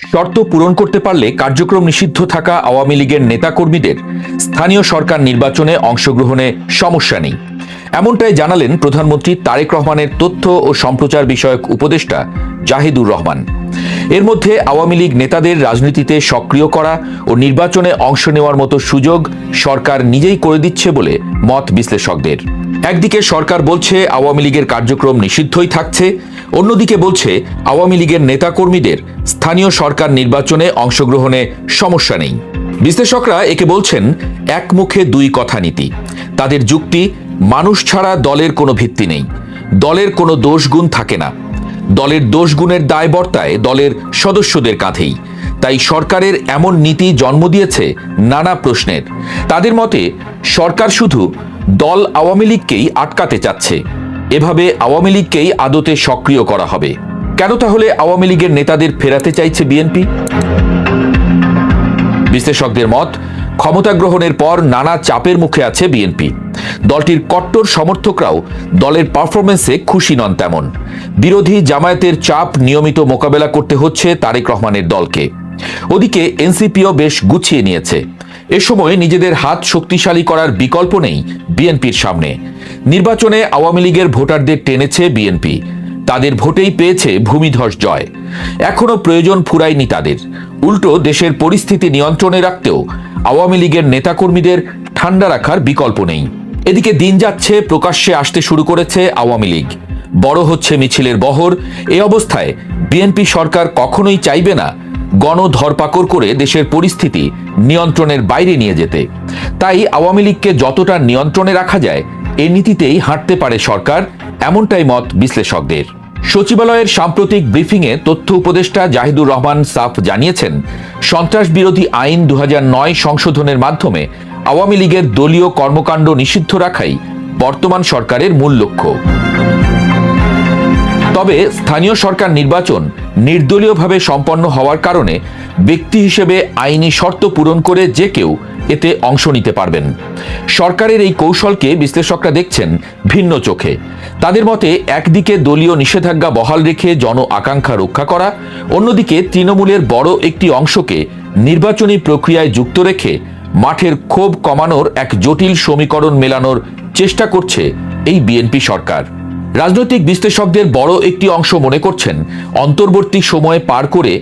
শর্ত পূরণ করতে পারলে কার্যক্রম নিষিদ্ধ থাকা আওয়ামী লীগের নেতাকর্মীদের স্থানীয় সরকার নির্বাচনে অংশগ্রহণে সমস্যা নেই, এমনটাই জানালেন প্রধানমন্ত্রী তারেক রহমানের তথ্য ও সম্প্রচার বিষয়ক উপদেষ্টা জাহিদুর রহমান। এর মধ্যে আওয়ামী লীগ নেতাদের রাজনীতিতে সক্রিয় করা ও নির্বাচনে অংশ নেওয়ার মতো সুযোগ সরকার নিজেই করে দিচ্ছে বলে মত বিশ্লেষকদের। একদিকে সরকার বলছে আওয়ামী লীগের কার্যক্রম নিষিদ্ধই থাকছে, অন্যদিকে বলছে আওয়ামী লীগের নেতাকর্মীদের স্থানীয় সরকার নির্বাচনে অংশগ্রহণে সমস্যা নেই। বিশ্লেষকরা একে বলছেন এক মুখে দুই কথা নীতি। তাদের যুক্তি, মানুষ ছাড়া দলের কোনো ভিত্তি নেই, দলের কোনো দোষগুণ থাকে না, দলের দোষগুণের দায় বর্তায় দলের সদস্যদের কাঁধেই। তাই সরকারের এমন নীতি জন্ম দিয়েছে নানা প্রশ্নের। তাদের মতে সরকার শুধু দল আওয়ামী লীগকেই আটকাতে চাচ্ছে, এভাবে আওয়ামী লীগকেই আদতে সক্রিয় করা হবে। কেন তাহলে আওয়ামী লীগের নেতাদের ফেরাতে চাইছে বিএনপি? বিশ্লেষকদের মত, ক্ষমতা গ্রহণের পর নানা চাপের মুখে আছে বিএনপি। দলটির কট্টর সমর্থকরাও দলের পারফরমেন্সে খুশি নন তেমন। বিরোধী জামায়াতের চাপ নিয়মিত মোকাবেলা করতে হচ্ছে তারেক রহমানের দলকে। ওদিকে এনসিপিও বেশ গুছিয়ে নিয়েছে। এ সময় নিজেদের হাত শক্তিশালী করার বিকল্প নেই বিএনপির সামনে। নির্বাচনে আওয়ামী লীগের ভোটারদের টেনেছে বিএনপি, তাদের ভোটেই পেয়েছে ভূমিধস জয়। এখনো প্রয়োজন ফুরায়নি তাদের। উল্টো দেশের পরিস্থিতি নিয়ন্ত্রণে রাখতেও আওয়ামী লীগের নেতাকর্মীদের ঠান্ডা রাখার বিকল্প নেই। এদিকে দিন যাচ্ছে, প্রকাশ্যে আসতে শুরু করেছে আওয়ামী লীগ, বড় হচ্ছে মিছিলের বহর। এ অবস্থায় বিএনপি সরকার কখনোই চাইবে না গণধরপাকড় করে দেশের পরিস্থিতি নিয়ন্ত্রণের বাইরে নিয়ে যেতে। তাই আওয়ামী লীগকে যতটা নিয়ন্ত্রণে রাখা যায় এ নীতিতেই হাঁটতে পারে সরকার, এমনটাই মত বিশ্লেষকদের। সচিবালয়ের সাম্প্রতিক ব্রিফিংয়ে তথ্য উপদেষ্টা জাহিদুর রহমান সাফ জানিয়েছেন, সন্ত্রাস বিরোধী আইন 2009 সংশোধনের মাধ্যমে আওয়ামী লীগের দলীয় কর্মকাণ্ড নিষিদ্ধ রাখাই বর্তমান সরকারের মূল লক্ষ্য। তবে স্থানীয় সরকার নির্বাচন নির্দলীয়ভাবে সম্পন্ন হওয়ার কারণে ব্যক্তি হিসেবে আইনি শর্ত পূরণ করে যে কেউ এতে অংশ নিতে পারবেন। সরকারের এই কৌশলকে বিশ্লেষকরা দেখছেন ভিন্ন চোখে। তাদের মতে একদিকে দলীয় নিষেধাজ্ঞা বহাল রেখে জন আকাঙ্ক্ষা রক্ষা করা, অন্যদিকে তৃণমূলের বড় একটি অংশকে নির্বাচনী প্রক্রিয়ায় যুক্ত রেখে মাঠের ক্ষোভ কমানোর এক জটিল সমীকরণ মেলানোর চেষ্টা করছে এই বিএনপি সরকার। রাজনৈতিক বিশ্লেষকদের বড় একটি অংশ মনে করছেন, অন্তর্বর্তী সময়ে পার করে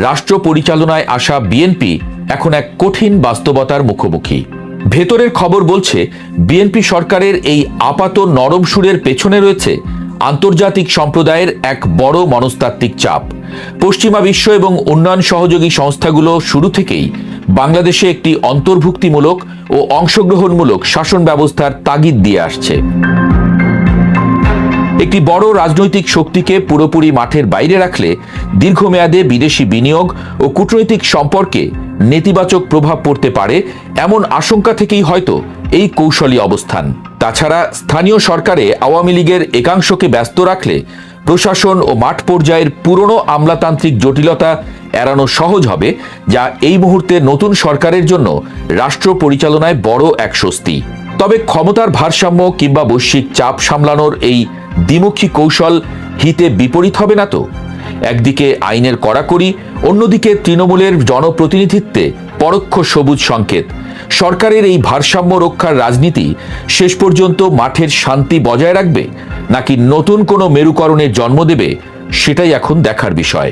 রাষ্ট্র পরিচালনায় আসা বিএনপি এখন এক কঠিন বাস্তবতার মুখোমুখি। ভেতরের খবর বলছে, বিএনপি সরকারের এই আপাত নরম সুরের পেছনে রয়েছে আন্তর্জাতিক সম্প্রদায়ের এক বড় মনস্তাত্ত্বিক চাপ। পশ্চিমা বিশ্ব এবং উন্নয়ন সহযোগী সংস্থাগুলো শুরু থেকেই বাংলাদেশে একটি অন্তর্ভুক্তিমূলক ও অংশগ্রহণমূলক শাসন ব্যবস্থার তাগিদ দিয়ে আসছে। একটি বড় রাজনৈতিক শক্তিকে পুরোপুরি মাঠের বাইরে রাখলে দীর্ঘমেয়াদে বিদেশি বিনিয়োগ ও কূটনৈতিক সম্পর্কে নেতিবাচক প্রভাব পড়তে পারে, এমন আশঙ্কা থেকেই হয়তো এই কৌশলী অবস্থান। তাছাড়া স্থানীয় সরকারে আওয়ামী লীগের একাংশকে ব্যস্ত রাখলে প্রশাসন ও মাঠ পর্যায়ের পুরনো আমলাতান্ত্রিক জটিলতা এড়ানো সহজ হবে, যা এই মুহূর্তে নতুন সরকারের জন্য রাষ্ট্র পরিচালনায় বড় এক স্বস্তি। তবে ক্ষমতার ভারসাম্য কিংবা বৈশ্বিক চাপ সামলানোর এই দ্বিমুখী কৌশল হিতে বিপরীত হবে না তো? একদিকে আইনের কড়াকড়ি, অন্যদিকে তৃণমূলের জনপ্রতিনিধিত্বে পরোক্ষ সবুজ সংকেত। সরকারের এই ভারসাম্য রক্ষার রাজনীতি শেষ পর্যন্ত মাঠের শান্তি বজায় রাখবে নাকি নতুন কোনো মেরুকরণের জন্ম দেবে, সেটাই এখন দেখার বিষয়।